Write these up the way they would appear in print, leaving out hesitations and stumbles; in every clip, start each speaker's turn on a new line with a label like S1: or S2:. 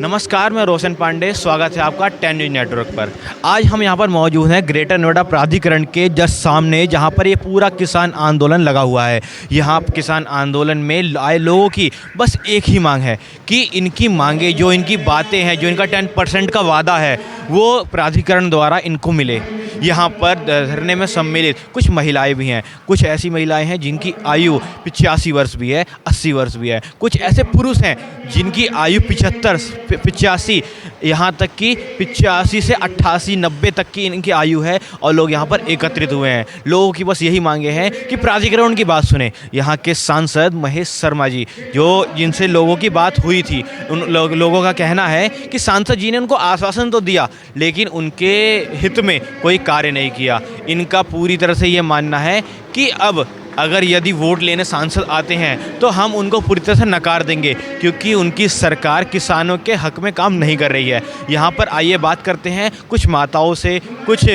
S1: नमस्कार, मैं रोशन पांडे। स्वागत है आपका 10 न्यूज़ नेटवर्क पर। आज हम यहां पर मौजूद हैं ग्रेटर नोएडा प्राधिकरण के जस्ट सामने, जहां पर ये पूरा किसान आंदोलन लगा हुआ है। यहां किसान आंदोलन में आए लोगों की बस एक ही मांग है कि इनकी मांगे, जो इनकी बातें हैं, जो इनका 10% का वादा है, वो प्राधिकरण द्वारा इनको मिले। यहाँ पर धरने में सम्मिलित कुछ महिलाएं भी हैं। कुछ ऐसी महिलाएं हैं जिनकी आयु 85 वर्ष भी है, 80 वर्ष भी है। कुछ ऐसे पुरुष हैं जिनकी आयु 75, 85, यहाँ तक कि 85 से 88, 90 तक की इनकी आयु है। और लोग यहाँ पर एकत्रित हुए हैं। लोगों की बस यही मांगे हैं कि प्राधिकरण उनकी बात सुने। यहाँ के सांसद महेश शर्मा जी, जो जिनसे लोगों की बात हुई थी, उन लोगों का कहना है कि सांसद जी ने उनको आश्वासन तो दिया, लेकिन उनके हित में कोई कार्य नहीं किया। इनका पूरी तरह से ये मानना है कि अब अगर यदि वोट लेने सांसद आते हैं तो हम उनको पूरी तरह से नकार देंगे, क्योंकि उनकी सरकार किसानों के हक में काम नहीं कर रही है। यहाँ पर आइए बात करते हैं कुछ माताओं से, कुछ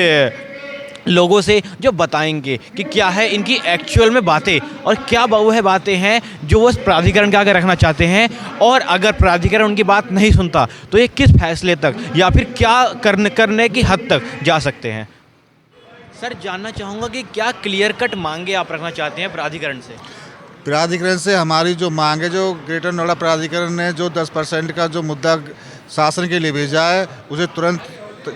S1: लोगों से, जो बताएंगे कि क्या है इनकी एक्चुअल में बातें और क्या वो है बातें हैं जो वो प्राधिकरण के आगे रखना चाहते हैं। और अगर प्राधिकरण उनकी बात नहीं सुनता तो ये किस फैसले तक या फिर क्या करने की हद तक जा सकते हैं। सर, जानना चाहूँगा कि क्या क्लियर कट मांगे आप रखना चाहते हैं प्राधिकरण से?
S2: प्राधिकरण से हमारी जो मांग है, जो ग्रेटर नोएडा प्राधिकरण ने जो 10% का जो मुद्दा शासन के लिए भेजा है, उसे तुरंत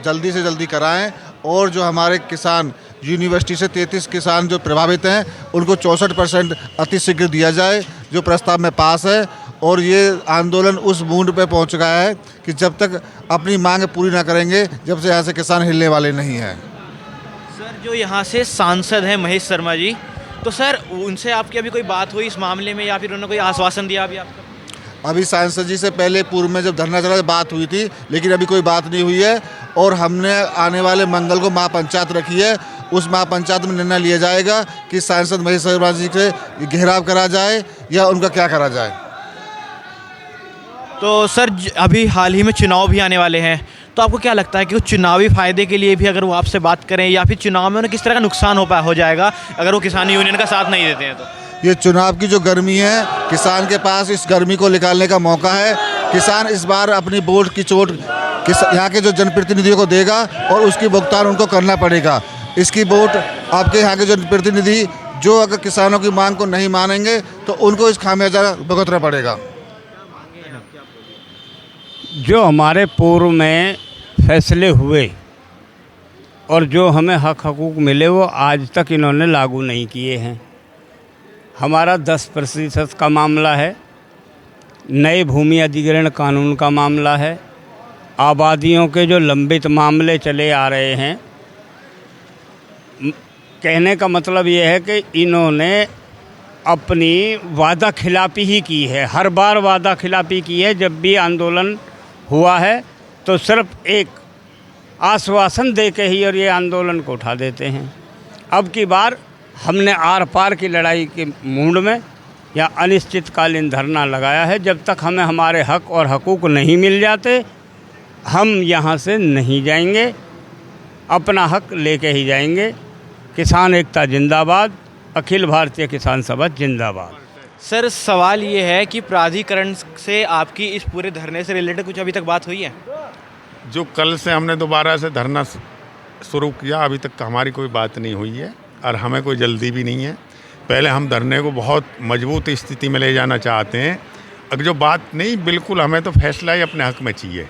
S2: जल्दी से जल्दी कराएं। और जो हमारे किसान यूनिवर्सिटी से 33 किसान जो प्रभावित हैं, उनको 64% अतिशीघ्र दिया जाए, जो प्रस्ताव में पास है। और ये आंदोलन उस मूड पे पहुंच गया है कि जब तक अपनी मांग पूरी ना करेंगे, जब से यहाँ से किसान हिलने वाले नहीं हैं।
S1: सर, जो यहाँ से सांसद हैं महेश शर्मा जी, तो सर उनसे आपकी अभी कोई बात हुई इस मामले में, या फिर उन्होंने कोई आश्वासन दिया अभी आपको?
S2: अभी सांसद जी से पहले पूर्व में जब धरना चला बात हुई थी, लेकिन अभी कोई बात नहीं हुई है। और हमने आने वाले मंगल को महापंचायत रखी है। उस महापंचायत में निर्णय लिया जाएगा कि सांसद महेश शर्मा जी से घेराव करा जाए या उनका क्या करा जाए।
S1: तो सर, अभी हाल ही में चुनाव भी आने वाले हैं, तो आपको क्या लगता है कि उस चुनावी फ़ायदे के लिए भी अगर वो आपसे बात करें, या फिर चुनाव में उन्हें किस तरह का नुकसान हो जाएगा अगर वो किसान यूनियन का साथ नहीं देते हैं? तो
S2: ये चुनाव की जो गर्मी है, किसान के पास इस गर्मी को निकालने का मौका है। किसान इस बार अपनी वोट की चोट यहाँ के जो जनप्रतिनिधियों को देगा और उसकी भुगतान उनको करना पड़ेगा। इसकी वोट आपके यहाँ के जनप्रतिनिधि जो अगर किसानों की मांग को नहीं मानेंगे तो उनको इस खामियाजा भुगतना पड़ेगा।
S3: जो हमारे पूर्व में फैसले हुए और जो हमें हक हकूक़ मिले, वो आज तक इन्होंने लागू नहीं किए हैं। हमारा 10% का मामला है, नए भूमि अधिग्रहण कानून का मामला है, आबादियों के जो लंबित मामले चले आ रहे हैं। कहने का मतलब ये है कि इन्होंने अपनी वादा खिलाफी ही की है। हर बार वादा खिलाफी की है। जब भी आंदोलन हुआ है तो सिर्फ एक आश्वासन दे के ही और ये आंदोलन को उठा देते हैं। अब की बार हमने आर पार की लड़ाई के मूड में या अनिश्चितकालीन धरना लगाया है। जब तक हमें हमारे हक और हकूक़ नहीं मिल जाते, हम यहाँ से नहीं जाएंगे। अपना हक लेके ही जाएंगे। किसान एकता जिंदाबाद, अखिल भारतीय किसान सभा जिंदाबाद।
S1: सर, सवाल ये है कि प्राधिकरण से आपकी इस पूरे धरने से रिलेटेड कुछ अभी तक बात हुई है?
S4: जो कल से हमने दोबारा से धरना शुरू किया, अभी तक हमारी कोई बात नहीं हुई है और हमें कोई जल्दी भी नहीं है। पहले हम धरने को बहुत मजबूत स्थिति में ले जाना चाहते हैं। अगर जो बात नहीं, बिल्कुल हमें तो फैसला ही अपने हक में चाहिए।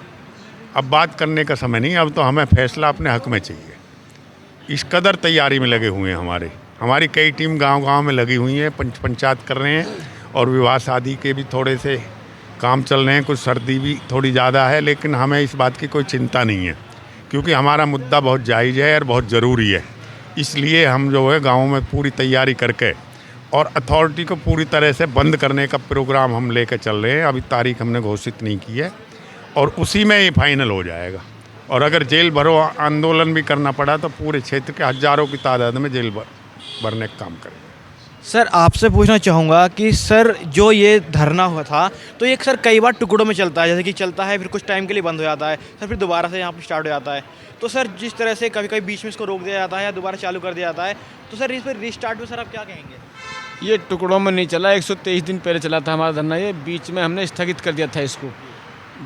S4: अब बात करने का समय नहीं, अब तो हमें फैसला अपने हक में चाहिए। इस कदर तैयारी में लगे हुए हैं। हमारी कई टीम गांव-गांव में लगी हुई हैं, पंचायत कर रहे हैं। और विवाह शादी के भी थोड़े से काम चल रहे हैं। कुछ सर्दी भी थोड़ी ज़्यादा है, लेकिन हमें इस बात की कोई चिंता नहीं है, क्योंकि हमारा मुद्दा बहुत जायज़ है और बहुत ज़रूरी है। इसलिए हम जो है गाँव में पूरी तैयारी करके और अथॉरिटी को पूरी तरह से बंद करने का प्रोग्राम हम लेकर चल रहे हैं। अभी तारीख हमने घोषित नहीं की है और उसी में ये फाइनल हो जाएगा। और अगर जेल भरो आंदोलन भी करना पड़ा तो पूरे क्षेत्र के हज़ारों की तादाद में जेल भरने का काम करें।
S1: सर, आपसे पूछना चाहूँगा कि सर, जो ये धरना हुआ था, तो ये सर कई बार टुकड़ों में चलता है। जैसे कि चलता है, फिर कुछ टाइम के लिए बंद हो जाता है, सर फिर दोबारा से यहाँ पर स्टार्ट हो जाता है। तो सर, जिस तरह से कभी कभी बीच में इसको रोक दिया जाता है या दोबारा चालू कर दिया जाता है, तो सर इस पर रीस्टार्ट में सर आप क्या कहेंगे?
S5: ये टुकड़ों में नहीं चला, 123 दिन पहले चला था हमारा धरना। ये बीच में हमने स्थगित कर दिया था इसको।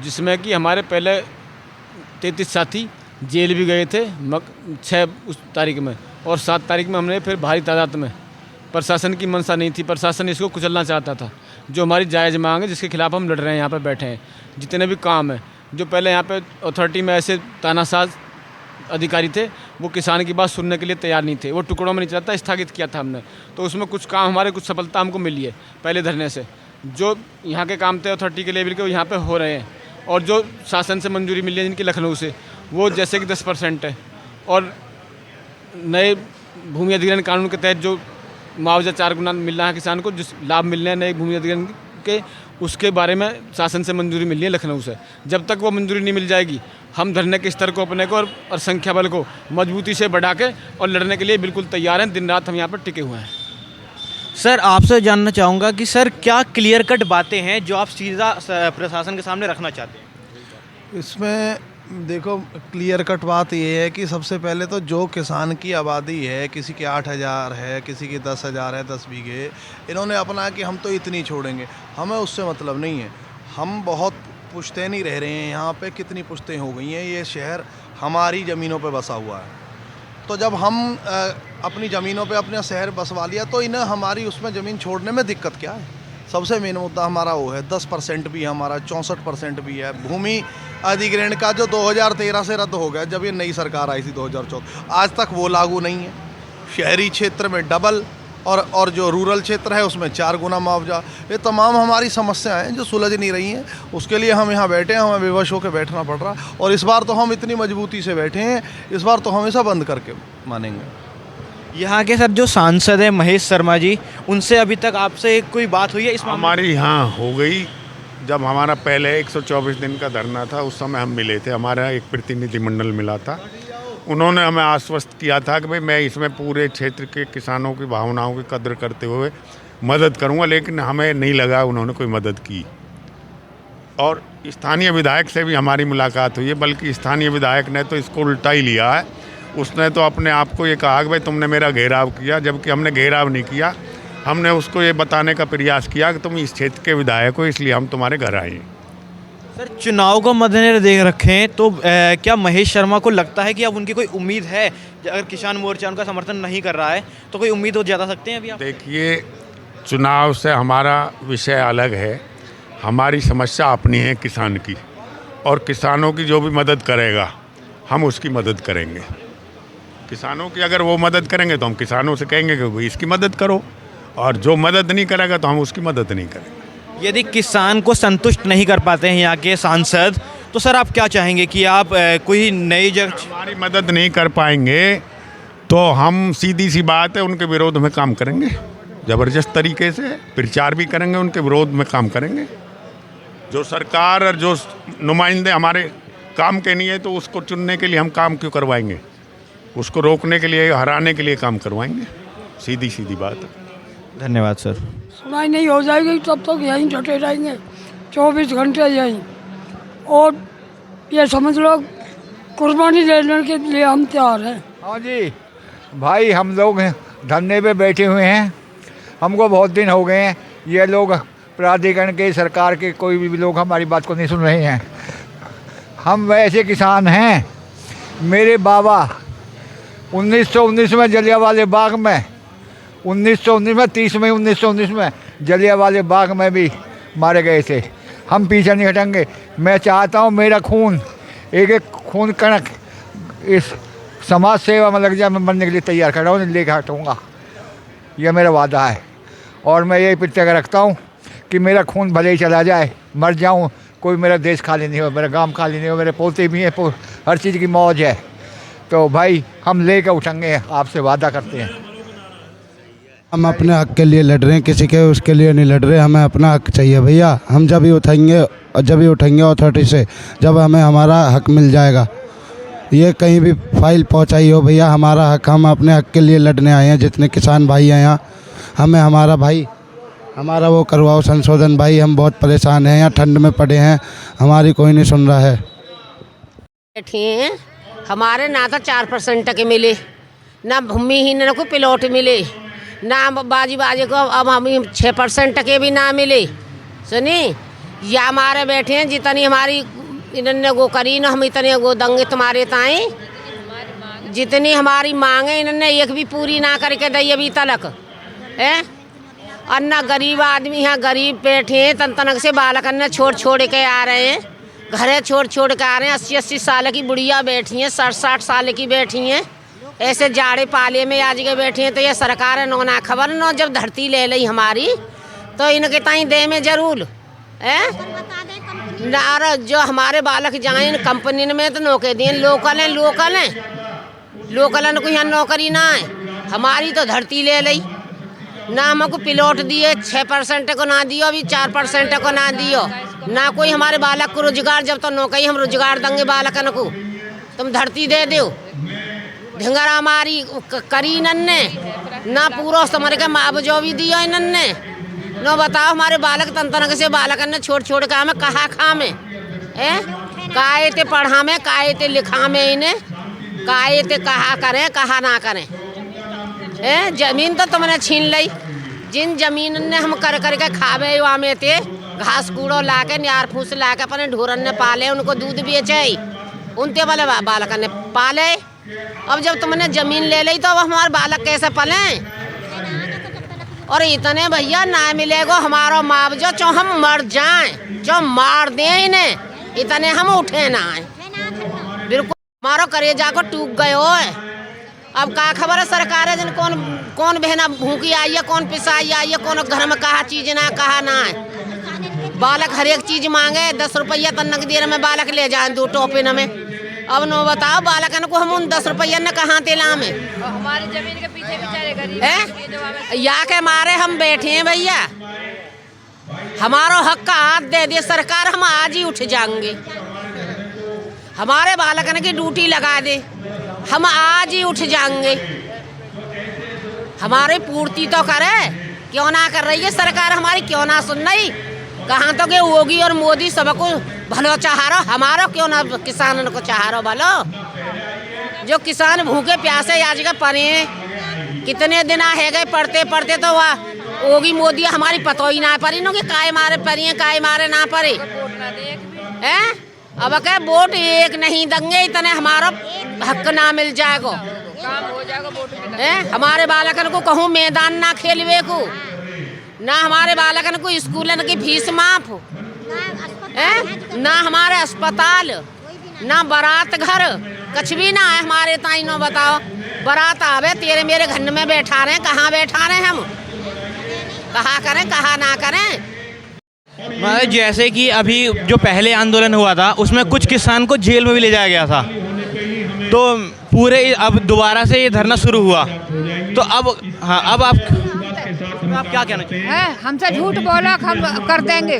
S3: जिसमें कि हमारे पहले 33 साथी जेल भी गए थे 6 उस तारीख में, और 7 तारीख में हमने फिर भारी तादाद में, प्रशासन की मंशा नहीं थी, प्रशासन इसको कुचलना चाहता था। जो हमारी जायज़ मांग है जिसके खिलाफ हम लड़ रहे हैं, यहाँ पर बैठे हैं, जितने भी काम हैं, जो पहले यहाँ पे अथॉरिटी में ऐसे तानाशाह अधिकारी थे, वो किसान की बात सुनने के लिए तैयार नहीं थे, वो टुकड़ों में नहीं चलता, स्थगित किया था हमने। तो उसमें कुछ काम हमारे, कुछ सफलता हमको मिली है पहले धरने से। जो यहाँ के काम थे अथॉरिटी के लेवल के, वो यहाँ पे हो रहे हैं, और जो शासन से मंजूरी मिली है जिनकी लखनऊ से, वो जैसे कि 10% है, और नए भूमि अधिग्रहण कानून के तहत जो मुआवजा 4 गुना मिल रहा है किसान को, जिस लाभ मिल रहे हैं नए भूमि अधिग्रहण के, उसके बारे में शासन से मंजूरी मिली है लखनऊ से। जब तक वो मंजूरी नहीं मिल जाएगी, हम धरने के स्तर को अपने को और संख्या बल को मजबूती से बढ़ा के और लड़ने के लिए बिल्कुल तैयार हैं। दिन रात हम यहाँ पर टिके हुए हैं।
S1: सर आपसे जानना चाहूँगा कि सर क्या क्लियर कट बातें हैं जो आप सीधा प्रशासन के सामने रखना चाहते हैं?
S5: इसमें देखो, क्लियर कट बात ये है कि सबसे पहले तो जो किसान की आबादी है, किसी के 8,000 है, किसी के 10,000 है, 10 बीघे, इन्होंने अपना कि हम तो इतनी छोड़ेंगे, हमें उससे मतलब नहीं है। हम बहुत पुश्तैनी रह रहे हैं यहाँ पे, कितनी पुश्तें हो गई हैं, ये शहर हमारी ज़मीनों पे बसा हुआ है। तो जब हम अपनी ज़मीनों पे अपना शहर बसवा लिया, तो इन्हें हमारी उसमें ज़मीन छोड़ने में दिक्कत क्या है? सबसे मेन मुद्दा हमारा वो है। 10% भी हमारा, 64% भी है। भूमि अधिग्रहण का जो 2013 से रद्द हो गया, जब ये नई सरकार आई थी 2014, आज तक वो लागू नहीं है। शहरी क्षेत्र में डबल और जो रूरल क्षेत्र है उसमें 4 गुना मुआवजा। ये तमाम हमारी समस्याएं हैं जो सुलझ नहीं रही हैं। उसके लिए हम यहाँ बैठे हैं, हमें विवश होकर बैठना पड़ रहा। और इस बार तो हम इतनी मजबूती से बैठे हैं, इस बार तो हमेशा बंद करके मानेंगे।
S1: यहाँ के सर जो सांसद हैं महेश शर्मा जी, उनसे अभी तक आपसे कोई बात हुई है इस मामले में?
S4: हमारी यहाँ हो गई। जब हमारा पहले 124 दिन का धरना था, उस समय हम मिले थे, हमारा एक प्रतिनिधिमंडल मिला था। उन्होंने हमें आश्वस्त किया था कि भाई मैं इसमें पूरे क्षेत्र के किसानों की भावनाओं की कद्र करते हुए मदद करूंगा, लेकिन हमें नहीं लगा उन्होंने कोई मदद की। और स्थानीय विधायक से भी हमारी मुलाकात हुई है, बल्कि स्थानीय विधायक ने तो इसको उल्टा ही लिया है। उसने तो अपने आप को ये कहा कि भाई तुमने मेरा घेराव किया, जबकि हमने घेराव नहीं किया। हमने उसको ये बताने का प्रयास किया कि तुम इस क्षेत्र के विधायक हो, इसलिए हम तुम्हारे घर आए।
S1: सर चुनाव को मद्देनजर देख रखें तो क्या महेश शर्मा को लगता है कि अब उनकी कोई उम्मीद है? अगर किसान मोर्चा उनका समर्थन नहीं कर रहा है तो कोई उम्मीद हो जता सकते हैं अभी आप?
S4: देखिए, चुनाव से हमारा विषय अलग है। हमारी समस्या अपनी है किसान की, और किसानों की जो भी मदद करेगा हम उसकी मदद करेंगे। किसानों की अगर वो मदद करेंगे तो हम किसानों से कहेंगे कि भाई इसकी मदद करो, और जो मदद नहीं करेगा तो हम उसकी मदद नहीं करेंगे।
S1: यदि किसान को संतुष्ट नहीं कर पाते हैं यहाँ के सांसद, तो सर आप क्या चाहेंगे कि आप कोई नई जगह?
S4: हमारी मदद नहीं कर पाएंगे तो हम सीधी सी बात है उनके विरोध में काम करेंगे, ज़बरदस्त तरीके से प्रचार भी करेंगे, उनके विरोध में काम करेंगे। जो सरकार और जो नुमाइंदे हमारे काम के नहीं है तो उसको चुनने के लिए हम काम क्यों करवाएंगे? उसको रोकने के लिए, हराने के लिए काम करवाएंगे। सीधी सीधी बात है।
S1: धन्यवाद सर।
S6: सुनाई नहीं हो जाएगी तब तक यहीं डटे रहेंगे, 24 घंटे यहीं। और ये समझ लो कुर्बानी लेने के लिए हम तैयार हैं।
S7: हाँ जी भाई, हम लोग धरने पे बैठे हुए हैं, हमको बहुत दिन हो गए हैं। ये लोग प्राधिकरण के, सरकार के कोई भी लोग हमारी बात को नहीं सुन रहे हैं। हम वैसे किसान हैं, मेरे बाबा 1919 में जलियांवाले बाग में 1919 में 30 मई 1919 में जलियांवाले बाग में भी मारे गए थे। हम पीछे नहीं हटेंगे। मैं चाहता हूँ मेरा खून, एक एक खून कणक इस समाज सेवा में लग जाए। मैं मरने के लिए तैयार खड़ा हूँ, लेकर हटूँगा, यह मेरा वादा है। और मैं यही प्रतिज्ञा रखता हूँ कि मेरा खून भले ही चला जाए, मर जाऊँ, कोई मेरा देश खाली नहीं हो, मेरा गांव खाली नहीं हो, मेरे पोते भी हैं, हर चीज़ की मौज है। तो भाई हम लेकर उठेंगे, आपसे वादा करते हैं।
S8: हम अपने हक के लिए लड़ रहे हैं, किसी के उसके लिए नहीं लड़ रहे। हमें अपना हक चाहिए भैया। हम जब ही उठाएंगे अथॉरिटी से, जब हमें हमारा हक मिल जाएगा। ये कहीं भी फाइल पहुंचाई हो भैया, हमारा हक, हम अपने हक के लिए लड़ने आए हैं। जितने किसान भाई हैं यहाँ, हमें हमारा वो करवाओ संशोधन भाई। हम बहुत परेशान हैं, यहाँ ठंड में पड़े हैं, हमारी कोई नहीं सुन रहा है।
S9: बैठे हैं, हमारे ना तो 4% के मिले, ना भूमिहीन ना कोई प्लॉट मिले, ना बाजी को अब हम 6% के भी ना मिले। सुनी, या हमारे बैठे हैं जितनी हमारी इन्होंने वो करी ना, हम इतने वो दंगे तुम्हारे ताई, जितनी हमारी मांगे इन्होंने एक भी पूरी ना करके दी अभी तलक है। और ना गरीब आदमी हैं, गरीब बैठे हैं, तन तनक से बालक ने छोड़ के आ रहे हैं, घरे छोड़ के आ रहे हैं। 80-80 साल की बुढ़िया बैठी हैं, 60-60 साल की बैठी हैं, ऐसे जाड़े पाले में आज के बैठी हैं। तो ये सरकार नो ना खबर नो, जब धरती ले ली हमारी तो इनके ताई दे में जरूर है। और जो हमारे बालक जाए इन कंपनी में तो नौकरी दिए, लोकल हैं को यहाँ नौकरी ना है। हमारी तो धरती ले ली ना, हमको पिलोट दिए 6% को ना दियो, अभी 4% को ना दियो ना। कोई हमारे बालक को रोजगार, जब तो नौकरी हम रोजगार देंगे बालकन को, तुम धरती दे दो। ढिंगरा हमारी करी नन्ने ना, पूरा समर के मुआवजा भी दियो इन्होंने। नो बताओ हमारे बालक तन से बालकन ने छोड़ के हमें कहाँ खा में काहे ते पढ़ा में, काहे ते लिखा में, इन्हें काहे ते कहा करें कहा ना करें। जमीन तो तुमने छीन ली, जिन जमीन ने हम कर के खावे वामे थे, घास कूड़ो ला के न्यार फूस ला के अपने ढोरन ने पाले, उनको दूध बेचे, उनते वाले बालक ने पाले। अब जब तुमने जमीन ले ली तो अब हमारे बालक कैसे पले? और इतने भैया ना मिलेगा हमारा मुआवजा, चो हम मर जाएं, चो मार दें इन्हें, इतने हम उठे ना आए। बिल्कुल हमारा करेजा को टूक गयो है। अब का खबर है सरकार है, जिन कौन बहना भूखी आई है, कौन पिसाई आई है, कौन घर में कहा चीज ना कहा ना है। बालक हर एक चीज मांगे, 10 रुपया तन्नक देर में बालक ले जाए 2 टोपिन में। अब नो बताओ बालकन को हम उन 10 रुपया न कहाँ तेला में,
S10: हमारी जमीन के पीछे बेचारे गरीब है
S9: या के मारे हम बैठे हैं भैया। हमारा हक का हाथ दे दे सरकार, हम आज ही उठ जाएंगे। हमारे बालकन की ड्यूटी लगा दे, हम आज ही उठ जाएंगे। हमारी पूर्ति तो करे, क्यों ना कर रही है सरकार हमारी, क्यों ना सुन रही। कहाँ तो के योगी और मोदी सबको भलो चाह रहा, हमारा क्यों ना किसानों को चाह रहा भलो। जो किसान भूखे प्यासे आज के पड़े हैं, कितने दिन है गए पढ़ते तो वह योगी मोदी हमारी पतो ही ना पड़ी नो कि काय मारे पड़ी है काय मारे ना पड़े हैं। अब क्या वोट एक नहीं देंगे, इतने हमारा हक ना मिल जाएगा, हमारे बालकन को कहूँ मैदान ना खेलवे को, ना हमारे बालकन को स्कूलन की फीस माफ, ना हमारे अस्पताल, ना बारात घर, कुछ भी ना है हमारे ताई। नो बताओ बारात आवे तेरे मेरे घर में बैठा रहे, कहाँ बैठा रहे हम, कहाँ करें कहाँ ना करें।
S1: मतलब जैसे कि अभी जो पहले आंदोलन हुआ था उसमें कुछ किसान को जेल में भी ले जाया गया था, तो पूरे अब दोबारा से ये धरना शुरू हुआ, तो अब हाँ अब आप क्या कहना चाहिए?
S10: हमसे झूठ बोला, हम कर देंगे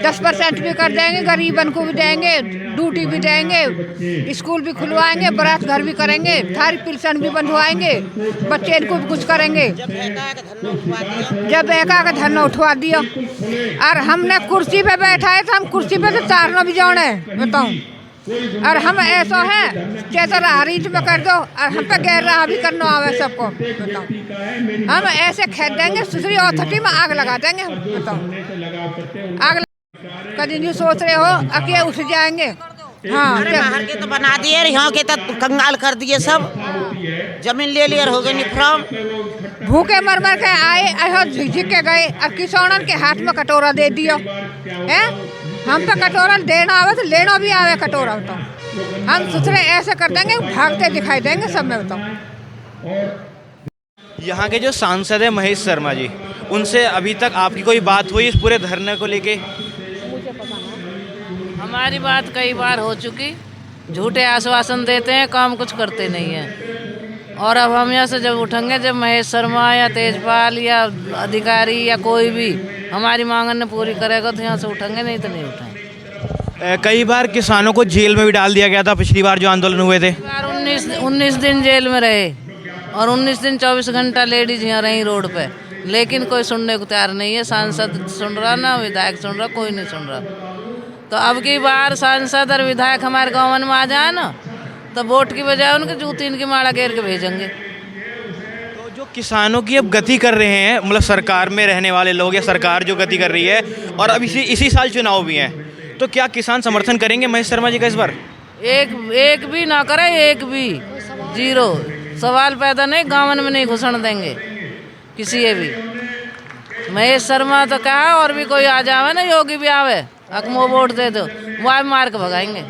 S10: 10% भी कर देंगे, गरीबन को भी देंगे, ड्यूटी भी देंगे, स्कूल भी खुलवाएंगे, बारात घर भी करेंगे, थारी पेंशन भी बंधवाएंगे, बच्चे इनको भी कुछ करेंगे। जब एका का धरना उठवा दिया और हमने कुर्सी पे बैठा है, तो हम कुर्सी पे तो तारना भी जाने बताऊँ। और हम ऐसा है जैसा राह रीच में कर दो और हम पे गैर राह भी करना आवे सबको बताओ, हम ऐसे खेद देंगे, दूसरी अथॉरिटी में आग लगा देंगे हम बताओ। आग कभी नहीं सोच रहे हो अकेले उठ जाएंगे। हाँ
S11: बाहर के तो बना दिए, यहाँ के तो कंगाल कर दिए, सब जमीन ले लिया, हो गए निफराम।
S10: भूखे मर के आए, झिक के गए और किसानों के हाथ में कटोरा दे दिया है। हम पे कटोरा देना आवे तो लेना भी आवे कटोरा, बताओ हम दूसरे ऐसे कर देंगे, भागते दिखाई देंगे सब में बताओ।
S1: यहाँ के जो सांसद है महेश शर्मा जी, उनसे अभी तक आपकी कोई बात हुई इस पूरे धरने को लेके?
S12: हमारी बात कई बार हो चुकी, झूठे आश्वासन देते हैं, काम कुछ करते नहीं हैं। और अब हम यहाँ से जब उठेंगे, जब महेश शर्मा या तेजपाल या अधिकारी या कोई भी हमारी मांगन ने पूरी करेगा तो यहाँ से उठेंगे, नहीं तो नहीं उठेंगे।
S1: कई बार किसानों को जेल में भी डाल दिया गया था पिछली बार जो आंदोलन हुए थे।
S12: 19 दिन जेल में रहे और 19 दिन 24 घंटा लेडीज यहाँ रही रोड पे, लेकिन कोई सुनने को तैयार नहीं है। सांसद सुन रहा ना विधायक सुन रहा, कोई नहीं सुन रहा। तो अब की बार सांसद और विधायक हमारे गाँव में आ जाए ना, तो वोट की बजाय उनके जूती इनकी माड़ा घेर के भेजेंगे।
S1: तो जो किसानों की अब गति कर रहे हैं, मतलब सरकार में रहने वाले लोग या सरकार जो गति कर रही है, और अब इसी साल चुनाव भी हैं, तो क्या किसान समर्थन करेंगे महेश शर्मा जी का इस बार?
S12: एक भी ना करे, एक भी जीरो, सवाल पैदा नहीं, गाँव में नहीं घुसने देंगे किसी ये भी। महेश शर्मा तो कहा, और भी कोई आ जावे ना, योगी भी आवे, अकमो वोट दे दो, वो मार के भगाएंगे।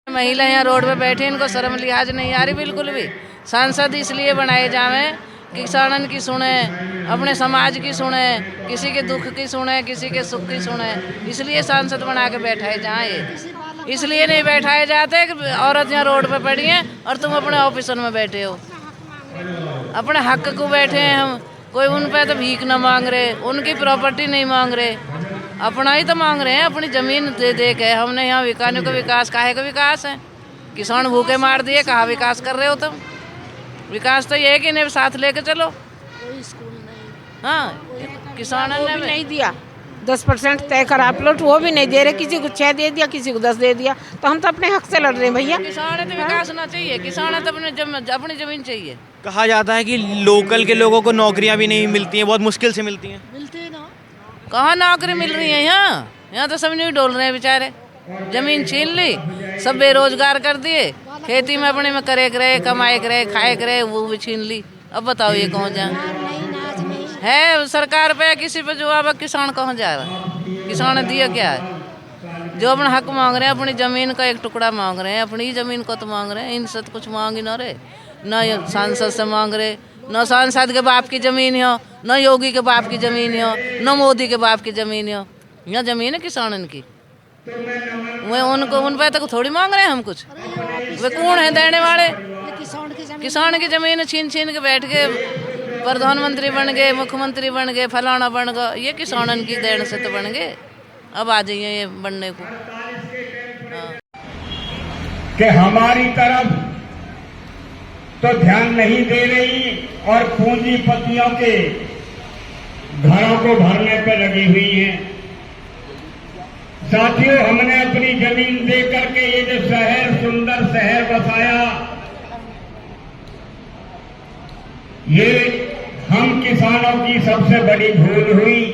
S12: महिला यहाँ रोड पे बैठे, इनको शर्म लिहाज नहीं आ रही बिल्कुल भी। सांसद इसलिए बनाए जावे कि किसानन की सुने, अपने समाज की सुने, किसी के दुख की सुने, किसी के सुख की सुने, इसलिए सांसद बना के बैठाए जाए। ये इसलिए नहीं बैठाए जाते कि औरत यहाँ रोड पे पड़ी हैं और तुम अपने ऑफिसर में बैठे हो, अपने हक को बैठे हैं हम। कोई उन पे तो भीख न मांग रहे, उनकी प्रॉपर्टी नहीं मांग रहे, अपना ही तो मांग रहे हैं, अपनी ज़मीन दे के। हमने यहाँ विकाने को विकास, काहे का विकास है? किसान भूखे मार दिए, कहाँ विकास कर रहे हो तुम? विकास तो ये है कि इन्हें साथ लेके चलो। हाँ, किसानों ने
S10: नहीं दिया, 10% तय करा प्लॉट, वो भी नहीं दे रहे, किसी को 6 दे दिया, किसी को 10 दे दिया, तो हम तो अपने हक से लड़ रहे हैं भैया।
S12: किसान तो विकास ना चाहिए, किसान तो अपनी जमीन चाहिए।
S1: कहा जाता है कि लोकल के लोगों को नौकरियां भी नहीं मिलती हैं, बहुत मुश्किल से मिलती हैं।
S12: कहाँ नौकरी मिल रही है यहाँ तो सब नहीं डोल रहे हैं बेचारे। जमीन छीन ली, सब बेरोजगार कर दिए, खेती में अपने में करे करे, कमाए करे, खाए करे, वो भी छीन ली। अब बताओ ये कौन जा है? सरकार पे किसी पे जवाब, किसान कहाँ जा रहा है? किसान ने दिया क्या है? जो अपना हक मांग रहे हैं, अपनी जमीन का एक टुकड़ा मांग रहे हैं, अपनी जमीन को तो मांग रहे हैं, इनसे तो कुछ मांग ही ना रहे। न सांसद से मांग रहे, न सांसद के बाप की जमीन हो, न योगी के बाप की जमीन हो, न मोदी के बाप की जमीन हो। यहाँ जमीन है किसानन की, वे उनको उन पे तक थोड़ी मांग रहे हैं हम कुछ। वे कौन है देने वाले? किसान की जमीन छीन छीन के बैठ के प्रधानमंत्री बन गए, मुख्यमंत्री बन गए, फलाना बन गए। ये किसानन की देन से तो बन गए, अब आ जाइए ये बनने को।
S3: कि हमारी तरफ तो ध्यान नहीं दे रही और पूंजीपतियों के घरों को भरने पर लगी हुई है। साथियों, हमने अपनी जमीन दे करके ये जो शहर, सुंदर शहर बसाया, ये हम किसानों की सबसे बड़ी भूल हुई।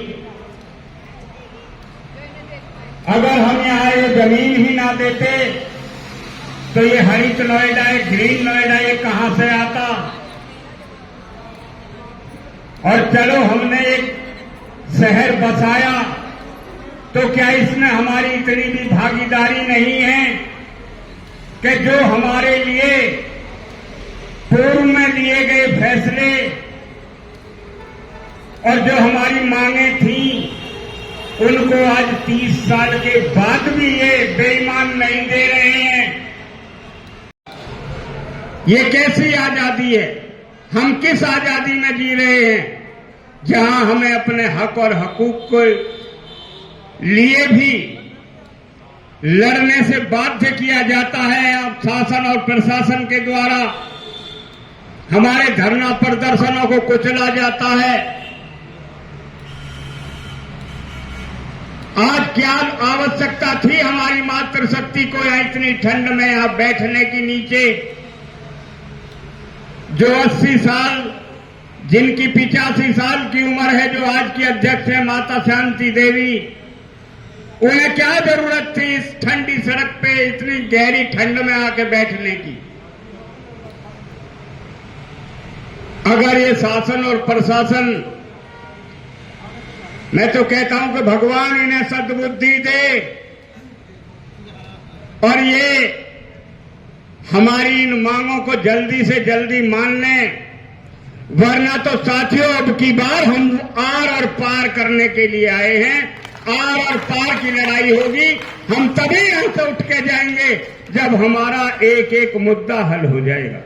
S3: अगर हम यहाँ ये जमीन ही ना देते तो ये हरित नोएडा, ग्रीन नोएडा ये कहां से आता? और चलो हमने एक शहर बसाया, तो क्या इसमें हमारी इतनी भी भागीदारी नहीं है कि जो हमारे लिए पूर्व में लिए गए फैसले और जो हमारी मांगे थी, उनको आज 30 साल के बाद भी ये बेईमान नहीं दे रहे हैं। ये कैसी आजादी है? हम किस आजादी में जी रहे हैं जहां हमें अपने हक और हकूक को लिए भी लड़ने से बाध्य किया जाता है। अब शासन और प्रशासन के द्वारा हमारे धरना प्रदर्शनों को कुचला जाता है। आज क्या आवश्यकता थी हमारी मातृशक्ति को यहाँ इतनी ठंड में यहाँ बैठने की नीचे? जो 80 साल, जिनकी 85 साल की उम्र है, जो आज की अध्यक्ष है माता शांति देवी, उन्हें क्या जरूरत थी इस ठंडी सड़क पे इतनी गहरी ठंड में आके बैठने की? अगर ये शासन और प्रशासन, मैं तो कहता हूं कि भगवान इन्हें सद्बुद्धि दे और ये हमारी इन मांगों को जल्दी से जल्दी मान लें, वरना तो साथियों अब की बार हम आर और पार करने के लिए आए हैं। आर और पार की लड़ाई होगी, हम तभी यहां से उठ के जाएंगे जब हमारा एक एक मुद्दा हल हो जाएगा।